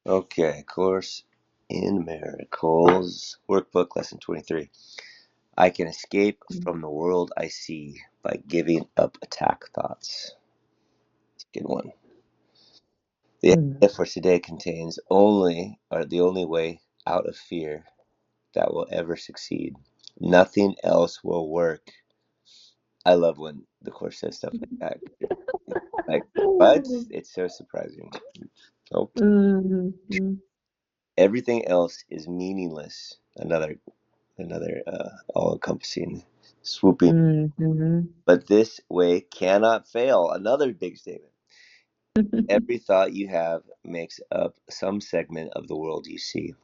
Okay, Course in Miracles, Workbook, Lesson 23. I can escape from the world I see by giving up attack thoughts. It's a good one. The Mm, idea for today contains the only way out of fear that will ever succeed. Nothing else will work. I love when the Course says stuff like that. Like, what? It's so surprising. Oh, mm, everything else is meaningless. Another all-encompassing, swooping. mm, But this way cannot fail. Another big statement. Every thought you have makes up some segment of the world you see.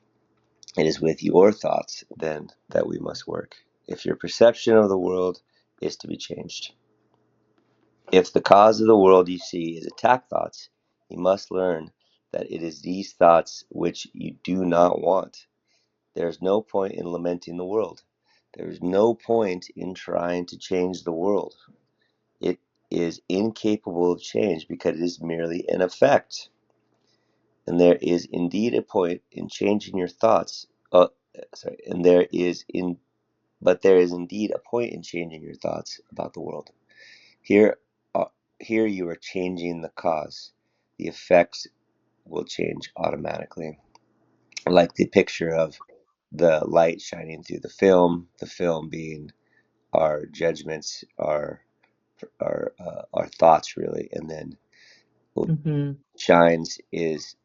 It is with your thoughts, then, that we must work, if your perception of the world is to be changed. If the cause of the world you see is attack thoughts, you must learn that it is these thoughts which you do not want. There is no point in lamenting the world. There is no point in trying to change the world. It is incapable of change because it is merely an effect. And there is indeed a point in changing your thoughts. Sorry, and there is in, but there is indeed a point in changing your thoughts about the world. Here, uh, here you are changing the cause. The effects will change automatically. Like the picture of the light shining through the film being our judgments, our thoughts really, and then what mm, shines is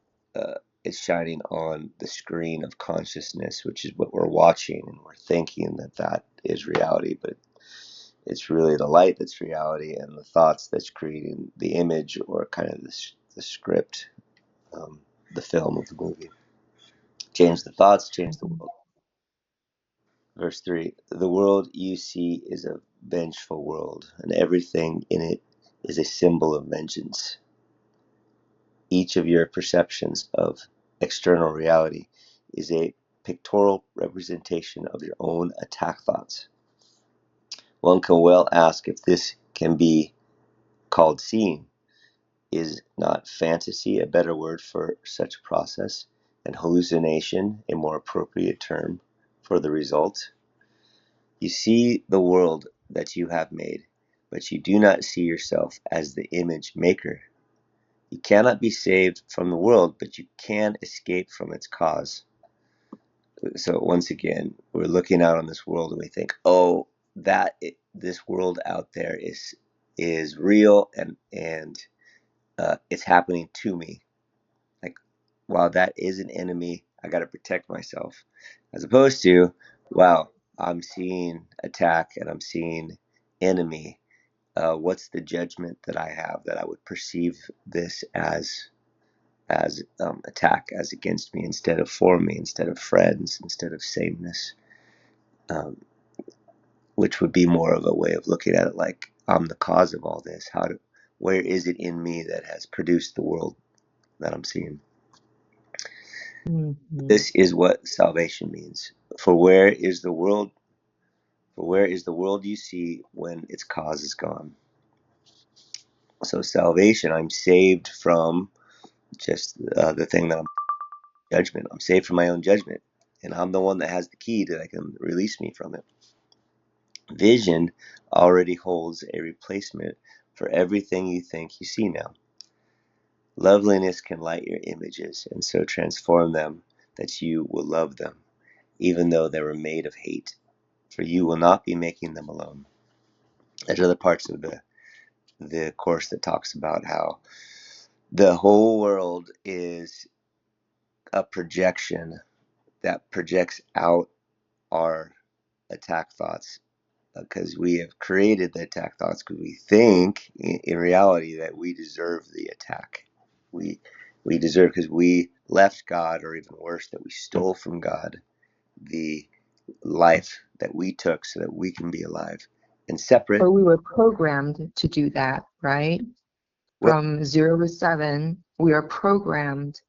shining on the screen of consciousness, which is what we're watching, and we're thinking that that is reality, but it's really the light that's reality, and the thoughts that's creating the image or kind of the script, um, the film of the movie. Change the thoughts, change the mm. world. Verse 3. The world you see is a vengeful world, and everything in it is a symbol of vengeance. Each of your perceptions of external reality is a pictorial representation of your own attack thoughts. One can well ask if this can be called seeing. Is not fantasy a better word for such a process, and hallucination a more appropriate term for the result? You see the world that you have made, but you do not see yourself as the image maker. You cannot be saved from the world, but you can escape from its cause. So once again, we're looking out on this world and we think, oh, this world out there is real, and it's happening to me. Like, wow, that is an enemy. I got to protect myself. As opposed to, wow, I'm seeing attack and I'm seeing enemy. What's the judgment that I have that I would perceive this as attack, as against me, instead of for me, instead of friends, instead of sameness, um, which would be more of a way of looking at it like I'm the cause of all this. Where is it in me that has produced the world that I'm seeing? Mhm. This is what salvation means. For where is the world? For where is the world you see when its cause is gone? So salvation, I'm saved from just the thing that I'm judgment. I'm saved from my own judgment, and I'm the one that has the key that can release me from it. Vision already holds a replacement for everything you think you see now. Loveliness can light your images and so transform them that you will love them, even though they were made of hate, for you will not be making them alone. There's other parts of the course that talks about how the whole world is a projection that projects out our attack thoughts, because we have created the attack thoughts because we think in reality that we deserve the attack. We we deserve, because we left God, or even worse, that we stole from God the life that we took so that we can be alive and separate. Or we were programmed to do that, right? Well, From 0 to 7, we are programmed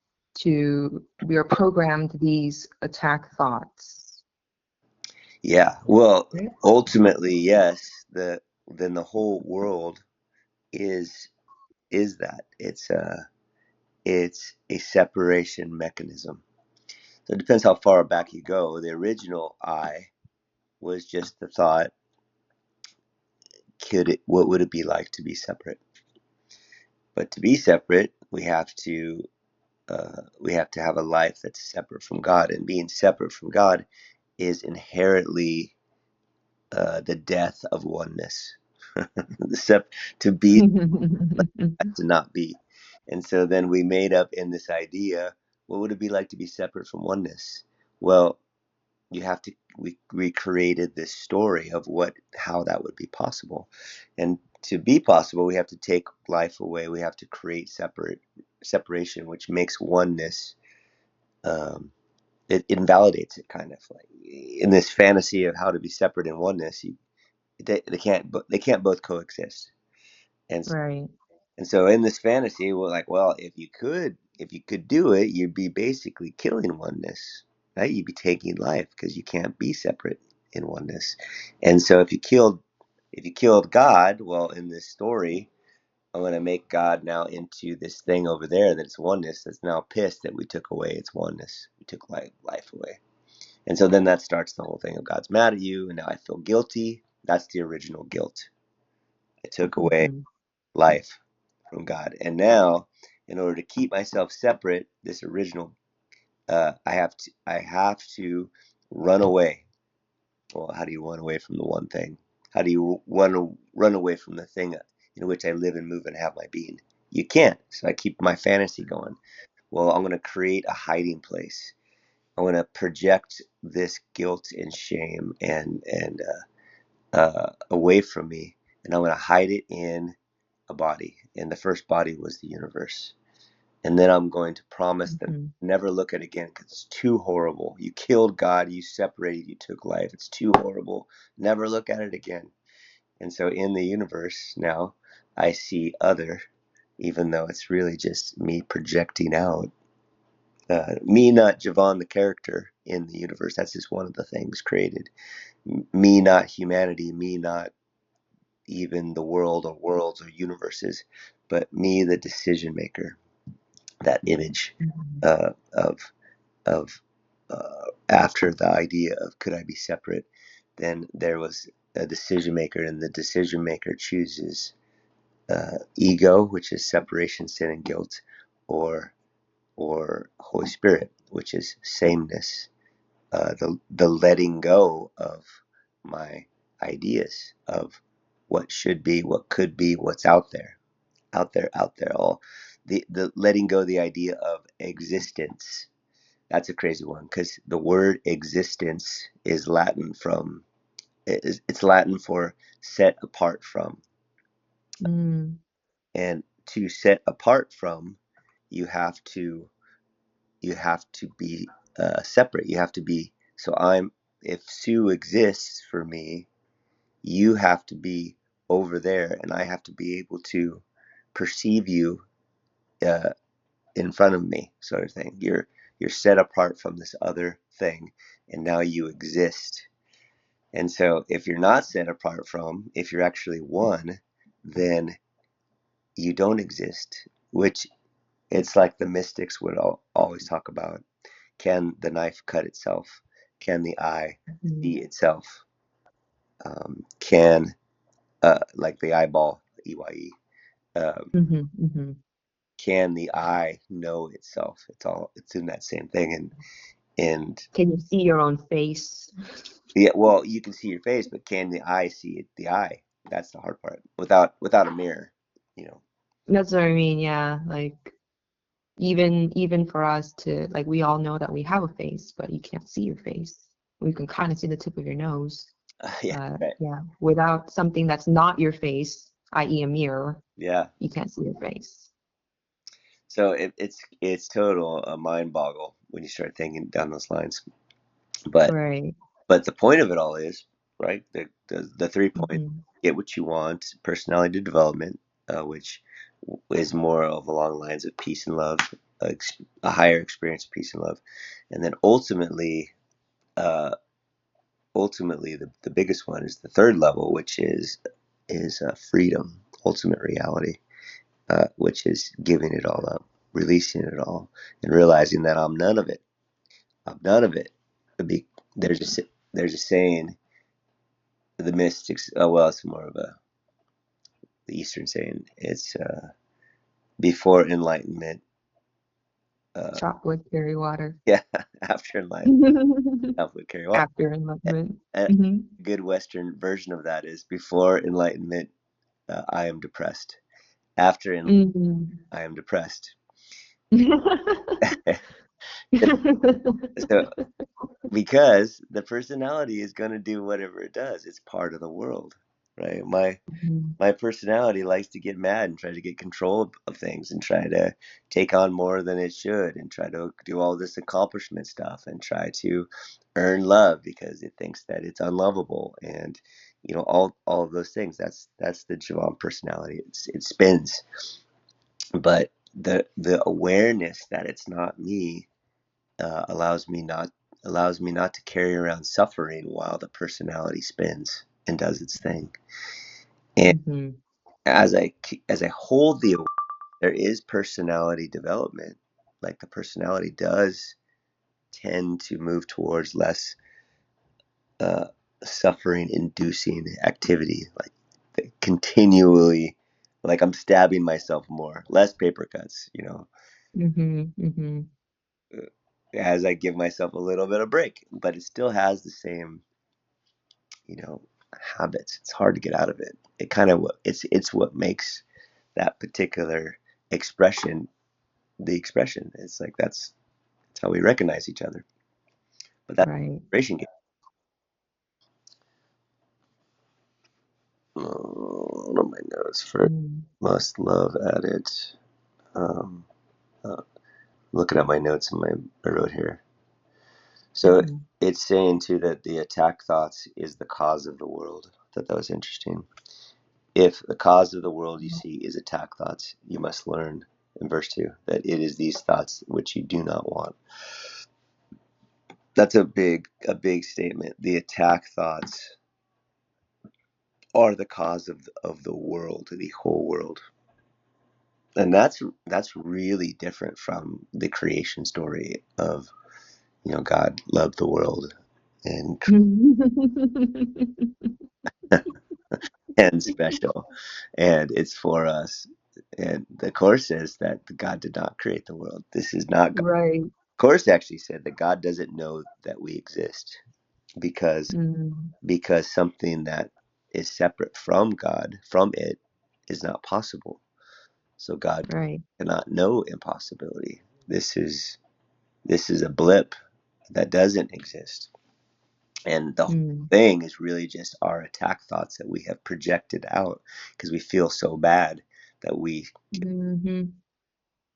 these attack thoughts. yeah. Well, Right? ultimately, yes. Then the whole world is is that. it's a separation mechanism. So it depends how far back you go. The original I was just the thought, what would it be like to be separate? But to be separate, we have to have a life that's separate from God, and being separate from God is inherently the death of oneness. To be, to not be. And so then we made up in this idea, what would it be like to be separate from oneness? Well, we recreated this story of how that would be possible. And to be possible, we have to take life away. We have to create separation, which makes oneness, it invalidates it, kind of like in this fantasy of how to be separate in oneness. They can't both coexist. And Right. And so in this fantasy, we're like, well, if you could do it, you'd be basically killing oneness, right? You'd be taking life because you can't be separate in oneness. And so if you killed God, well, in this story, I'm going to make God now into this thing over there that's oneness that's now pissed that we took away its oneness. We took life away. And so then that starts the whole thing of God's mad at you, and now I feel guilty. That's the original guilt. I took away Mhm. life from God. And now, in order to keep myself separate, this original, I have to run away. Well, how do you run away from the one thing? How do you run away from the thing in which I live and move and have my being? You can't. So I keep my fantasy going. Well, I'm going to create a hiding place. I'm going to project this guilt and shame and away from me, and I'm going to hide it in a body. And the first body was the universe. And then I'm going to promise them Mhm. never look at it again because it's too horrible. You killed God, you separated, you took life. It's too horrible. Never look at it again. And so in the universe now, I see other, even though it's really just me projecting out. Me, not Javon, the character in the universe. That's just one of the things created. Me, not humanity. Me, not even the world or worlds or universes, but me, the decision maker. That image Mhm. of after the idea of could I be separate, then there was a decision maker, and the decision maker chooses ego, which is separation, sin, and guilt, or Holy Spirit, which is sameness, the letting go of my ideas of what should be, what could be, what's out there, all the letting go of the idea of existence. That's a crazy one because the word existence is Latin from it's Latin for set apart from, Mm. and to set apart from, you have to be separate. You have to be. So if Sue exists for me, you have to be over there, and I have to be able to perceive you uh, in front of me, sort of thing. You're set apart from this other thing, and now you exist. And so if you're not set apart from, if you're actually one, then you don't exist, which it's like the mystics would always talk about. Can the knife cut itself? Can the eye Mhm. see itself? Can like the eyeball, EYE, um, Mhm. Mhm. can the eye know itself? It's in that same thing. And Can you see your own face? yeah, well, you can see your face, but can the eye see it, the eye? That's the hard part. Without a mirror, you know. That's what I mean, yeah. Like even for us to like we all know that we have a face, but you can't see your face. We can kind of see the tip of your nose. Yeah, But right. yeah, without something that's not your face, i.e. a mirror, Yeah. you can't see your face. So it's total a mind boggle when you start thinking down those lines. But Right. but the point of it all is, right, the 3 points: Hmm. get what you want, personality development, which is more of along the lines of peace and love, a higher experience of peace and love, and then uh, ultimately the biggest one is the third level, which is freedom, ultimate reality, which is giving it all up. releasing it all and realizing that I'm none of it. I'm none of it. Be, there's a saying, the mystics. Oh well, it's more of a the Eastern saying. It's before enlightenment. Chop wood, carry water. Yeah, after enlightenment, that would carry on. After enlightenment. A Hmm. good Western version of that is before enlightenment, I am depressed. After enlightenment, Hmm. I am depressed. So because the personality is going to do whatever it does, it's part of the world, right? My personality likes to get mad and try to get control of things and try to take on more than it should and try to do all this accomplishment stuff and try to earn love because it thinks that it's unlovable and all of those things. That's the Javon personality. It spins, but the awareness that it's not me allows me not to carry around suffering while the personality spins and does its thing. And Hmm. as I hold there is personality development. Like the personality does tend to move towards less uh, suffering inducing activity, like continually, like I'm stabbing myself more, less paper cuts, Hmm. Hmm. as I give myself a little bit of break, but it still has the same, you know, habits. It's hard to get out of it. It kind of it's what makes that particular expression the expression. It's like that's how we recognize each other. But that's Right. a generation game. One of my notes for Mm. must love at it. Um, looking at my notes I wrote here. So Hmm. it's saying too that the attack thoughts is the cause of the world. I thought that was interesting. If the cause of the world you see is attack thoughts, you must learn in verse 2 that it is these thoughts which you do not want. That's a big statement. The attack thoughts are the cause of the world, the whole world. And that's really different from the creation story of, God loved the world and and special and it's for us. And the course says that God did not create the world. This is not God. Right. Course actually said that God doesn't know that we exist because Mm. something that is separate from God, from it, is not possible. So God Right. cannot know impossibility. This is a blip that doesn't exist. And the whole Mm. thing is really just our attack thoughts that we have projected out because we feel so bad that we Hmm.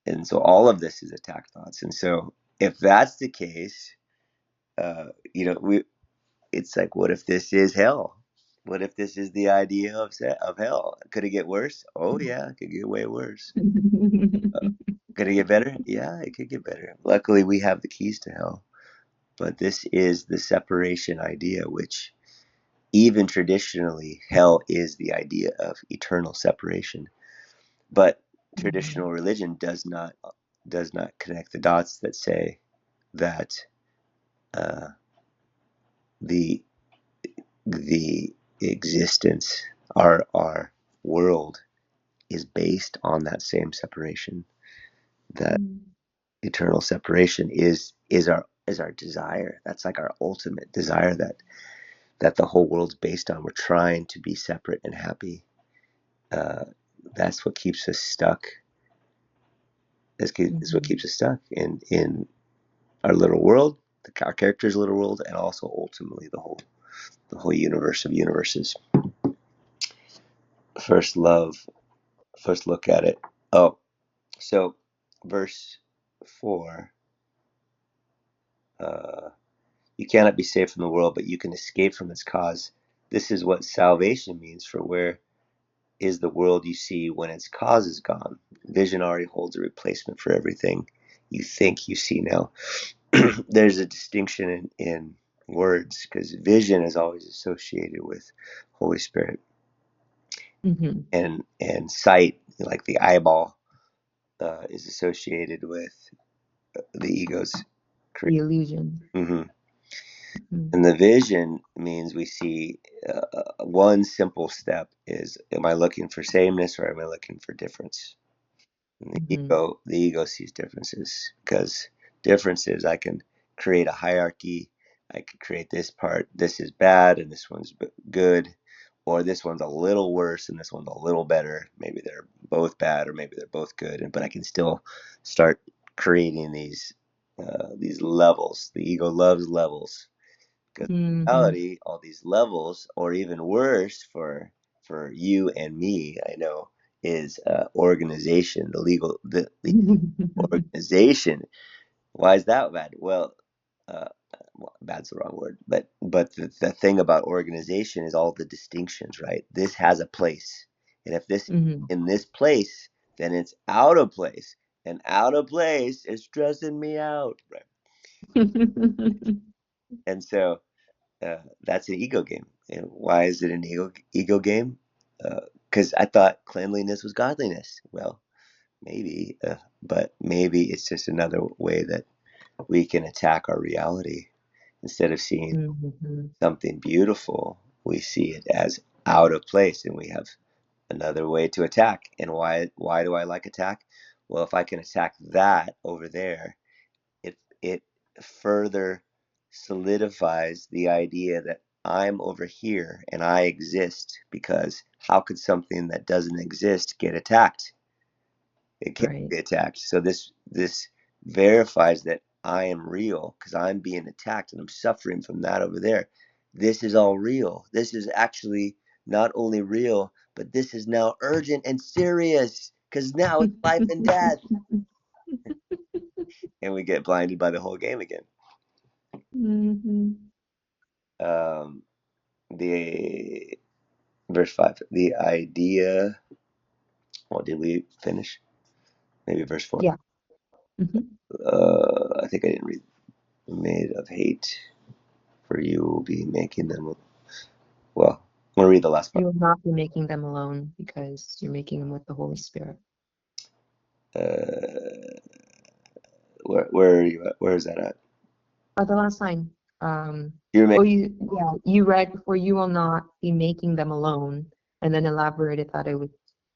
and so all of this is attack thoughts. And so if that's the case, we it's like, what if this is hell? What if this is the idea of hell? Could it get worse? Oh yeah, it could get way worse. Could it get better? Yeah, it could get better. Luckily, we have the keys to hell. But this is the separation idea, which even traditionally, hell is the idea of eternal separation. But traditional religion does not connect the dots that say that uh, the the existence, our world, is based on that same separation. That Mm. eternal separation is our desire. That's like our ultimate desire that the whole world's based on. We're trying to be separate and happy. Uh, that's what keeps us stuck. Is what Mhm. keeps us stuck in our little world, our character's little world, and also ultimately the whole universe of universes. First love. First look at it. Oh, so verse 4. Uh, you cannot be saved from the world, but you can escape from its cause. This is what salvation means. For where is the world you see when its cause is gone? Vision already holds a replacement for everything you think you see now. There's a distinction in words because vision is always associated with Holy Spirit Mhm. and sight, like the eyeball. is associated with the ego's The creation. illusion. Hmm. Mm. And the vision means we see one simple step is, am I looking for sameness or am I looking for difference? And Mm-hmm. the ego sees differences, because differences, I can create a hierarchy. I can create this part, this is bad and this one's good, or this one's a little worse and this one's a little better. Maybe they're both bad or maybe they're both good, but I can still start creating these levels. The ego loves levels, because in Mm-hmm. reality, all these levels, or even worse for you and me, I know, is organization. The organization. Why is that bad? Uh, well, bad's the wrong word, but the thing about organization is all the distinctions, right? This has a place, and if this Mm-hmm. in this place, then it's out of place, and out of place is stressing me out, right? And so that's an ego game. And why is it an ego game? Because I thought cleanliness was godliness. Well, maybe, but maybe it's just another way that we can attack our reality. Instead of seeing Mm-hmm. something beautiful, we see it as out of place, and we have another way to attack. And why do I like attack? Well, if I can attack that over there, it further solidifies the idea that I'm over here and I exist, because how could something that doesn't exist get attacked? It can't Right. be attacked. So this verifies that I am real, because I'm being attacked and I'm suffering from that over there. This is all real. This is actually not only real, but this is now urgent and serious, because now it's life and death. And we get blinded by the whole game again. Mm-hmm. Um, the verse 5, the idea. Well, did we finish? Maybe verse 4. Yeah. Mm-hmm. I think I didn't read. Made of hate, for you will be making them. Well, I'm gonna read the last part. You will not be making them alone because you're making them with the Holy Spirit. uh, where are you at? Where is that at? The last line. Um, You're oh, making. you read before, you will not be making them alone, and then elaborated that it was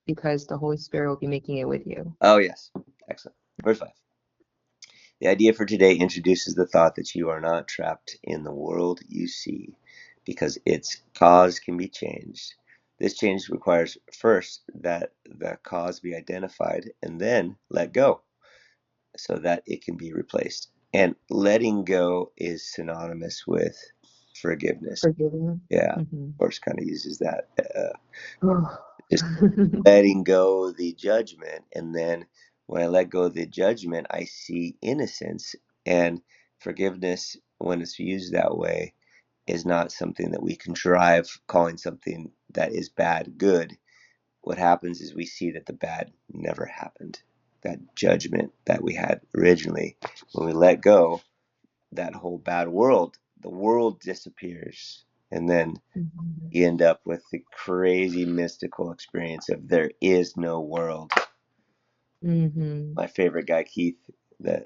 because the Holy Spirit will be making it with you. Oh yes, excellent. Verse 5. The idea for today introduces the thought that you are not trapped in the world you see, because its cause can be changed. This change requires first that the cause be identified and then let go, so that it can be replaced. And letting go is synonymous with forgiveness. Forgiving. Yeah, Mm-hmm. of course, kind of uses that. Oh. Just letting go the judgment. And then when I let go of the judgment, I see innocence. And forgiveness, when it's used that way, is not something that we can drive, calling something that is bad good. What happens is we see that the bad never happened. That judgment that we had originally, when we let go, that whole bad world, the world disappears. And then Mhm. you end up with the crazy mystical experience of there is no world. Mhm. My favorite guy, Keith, the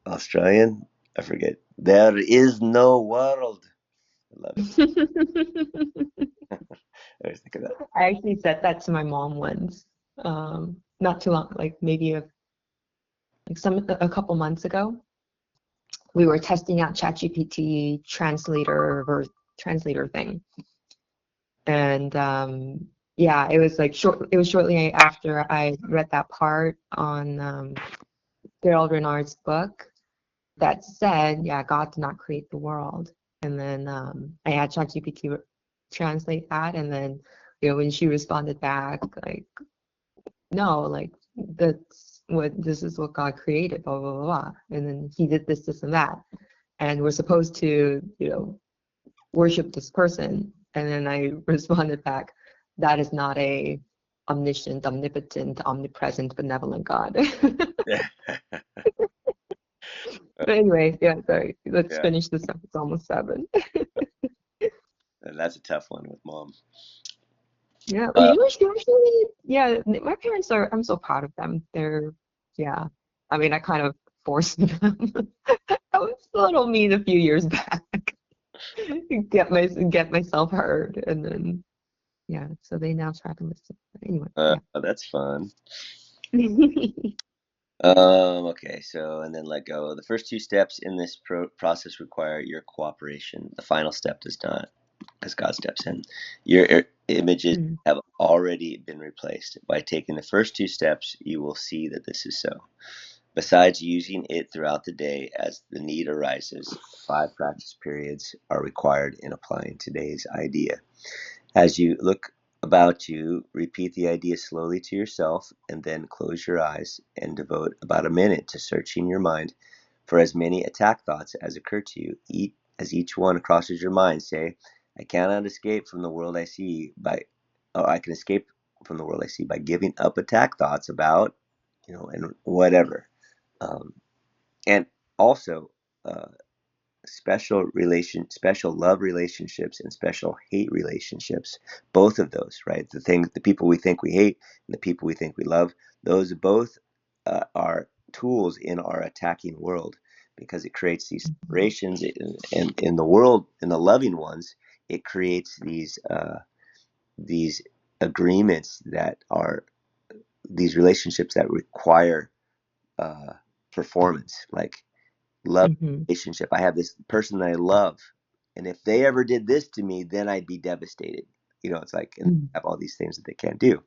Australian, I forget. There is no world. I love it. I always think of that. I actually said that to my mom once. Not too long, like maybe a couple months ago. We were testing out ChatGPT translator thing, and yeah, it was like It was shortly after I read that part on Gerald Renard's book that said, yeah, God did not create the world. And then I had ChatGPT translate that, and then when she responded back, like, no, like this is what God created, blah blah blah blah. And then he did this and that, and we're supposed to worship this person. And then I responded back, that is not a omniscient, omnipotent, omnipresent, benevolent God. Yeah. But anyway, yeah, sorry. Let's Yeah. finish this up. It's almost 7. And that's a tough one with mom. Yeah, Uh, she actually, yeah, my parents are, I'm so proud of them. They're, yeah, I mean, I kind of forced them. I was a little mean a few years back. Get myself heard, and then, yeah, so they now try to listen. But anyway, yeah. that's fun. Okay, so and then let go. The first two steps in this process require your cooperation. The final step does not, as God steps in. Your images Mm, have already been replaced. By taking the first two steps, you will see that this is so. Besides using it throughout the day as the need arises, 5 practice periods are required in applying today's idea. As you look about you, repeat the idea slowly to yourself and then close your eyes and devote about a minute to searching your mind for as many attack thoughts as occur to you. As each one crosses your mind, say, I cannot escape from the world I see by, or I can escape from the world I see by giving up attack thoughts about, and whatever. Um, and also, uh, special love relationships and special hate relationships, both of those, right? The people we think we hate and the people we think we love, those both are tools in our attacking world, because it creates these mhm, separations. And in the world, in the loving ones, it creates these agreements that are these relationships that require uh, performance, like love mhm, relationship. I have this person that I love, and if they ever did this to me, then I'd be devastated. It's like, and mhm, have all these things that they can't do.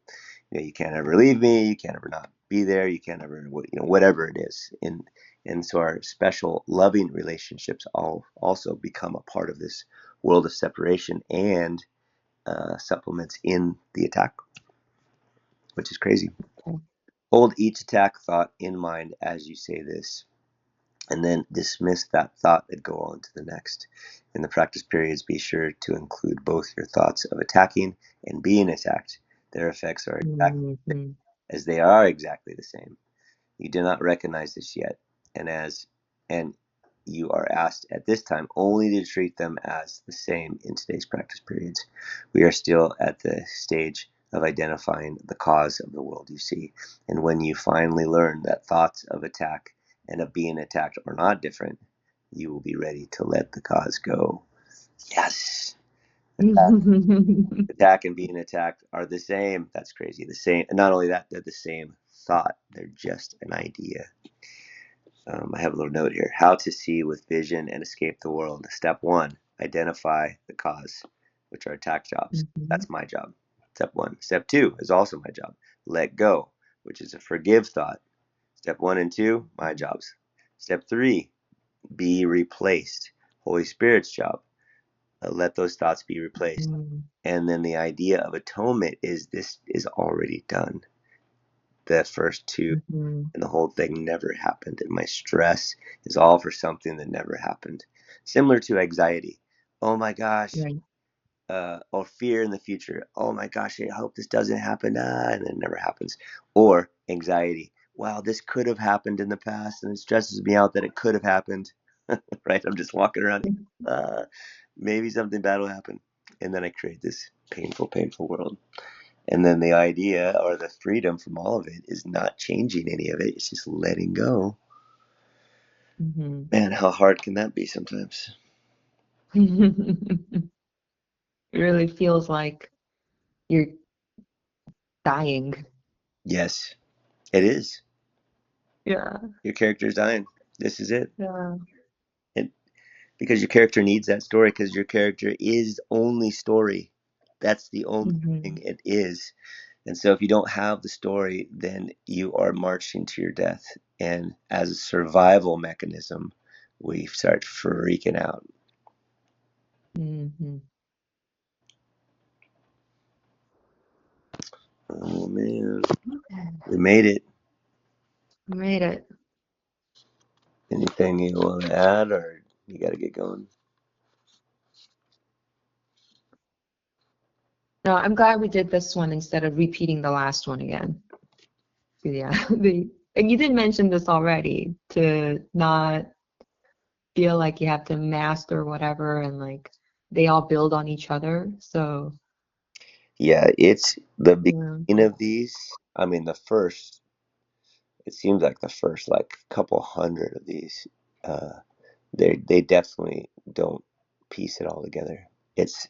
You can't ever leave me. You can't ever not be there. You can't ever, whatever it is. And so our special loving relationships all also become a part of this world of separation and supplements in the attack, which is crazy. okay. Hold each attack thought in mind as you say this, and then dismiss that thought and go on to the next. In the practice periods, be sure to include both your thoughts of attacking and being attacked. Their effects are exactly Mhm, as they are exactly the same. You do not recognize this yet, and and you are asked at this time only to treat them as the same in today's practice periods. We are still at the stage of identifying the cause of the world you see. And when you finally learn that thoughts of attack and of being attacked are not different, you will be ready to let the cause go. Yes. mhm. Attack and being attacked are the same. That's crazy. The same. And not only that, they're the same thought. They're just an idea. I have a little note here. How to see with vision and escape the world. Step one, identify the cause, which are attack jobs. Mhm, That's my job. Step one. Step two is also my job. Let go, which is a forgive thought. Step one and two, my jobs. Step three, be replaced. Holy Spirit's job. Let those thoughts be replaced. mhm, And then the idea of atonement is this is already done. The first two, mhm. and the whole thing never happened. And my stress is all for something that never happened. Similar to anxiety. Oh my gosh. Right. Or fear in the future. Oh my gosh, I hope this doesn't happen. And it never happens. Or anxiety. Wow, this could have happened in the past, and it stresses me out that it could have happened. Right? I'm just walking around. Uh, Maybe something bad will happen. And then I create this painful, painful world. And then the idea or the freedom from all of it is not changing any of it. It's just letting go. Mhm. Man, how hard can that be sometimes? It really feels like you're dying. Yes, it is. Yeah. Your character is dying. This is it. Yeah. And because your character needs that story, because your character is only story. That's the only thing Mhm. it is. And so if you don't have the story, then you are marching to your death. And as a survival mechanism, we start freaking out. Mhm. Oh man, Okay. we made it. Made it. Anything you want to add, or you got to get going? No, I'm glad we did this one instead of repeating the last one again. Yeah. And you did mention this already, to not feel like you have to master whatever, and like they all build on each other. So Yeah, it's the Yeah. beginning of these. I mean, the first, it seems like the first like couple hundred of these, uh, they definitely don't piece it all together. It's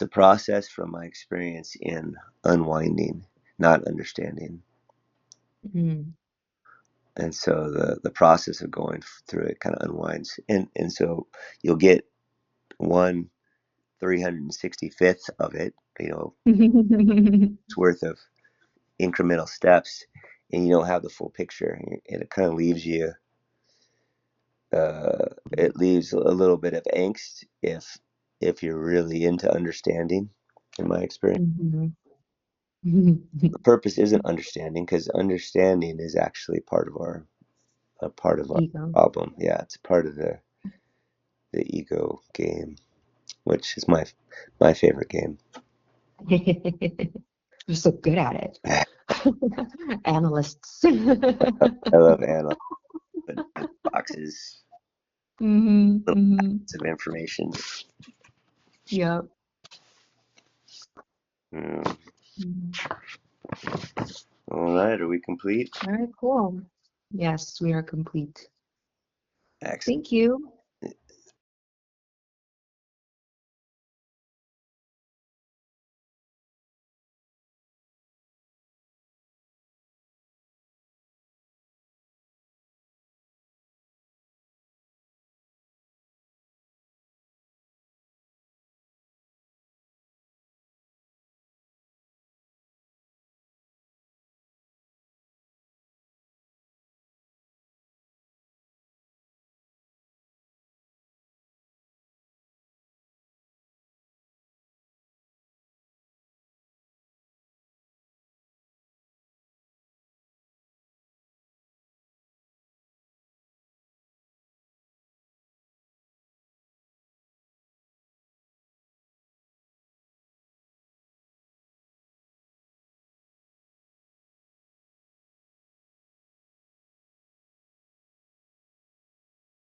a process from my experience in unwinding, not understanding. Mm. And so the process of going through it kind of unwinds, and so you'll get one 365th of it, it's worth of incremental steps, and you don't have the full picture, and it kind of leaves you, it leaves a little bit of angst if you're really into understanding, in my experience. Mhm. The purpose isn't understanding, because understanding is actually part of our a part of our Ego. problem. Yeah, it's part of the ego game, which is my favorite game. You're so good at it. Analysts. I love analyzing boxes, Hmm. little Hmm. bits of information. Yep. Mm. Mhm. All right, are we complete? All right, cool. Yes, we are complete. Excellent. Thank you.